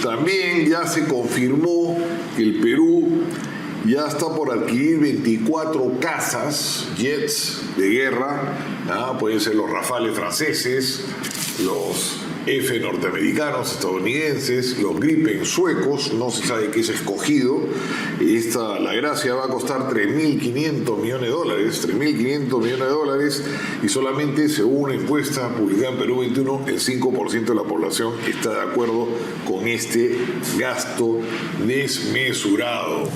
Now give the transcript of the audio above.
También ya se confirmó que el Perú ya está por adquirir 24 cazas, jets de guerra, pueden ser los Rafales franceses, los F norteamericanos, estadounidenses, los Gripen suecos, no se sabe qué es escogido. La gracia va a costar 3.500 millones de dólares, 3.500 millones de dólares, y solamente según una encuesta publicada en Perú 21, el 5% de la población está de acuerdo con este gasto desmesurado.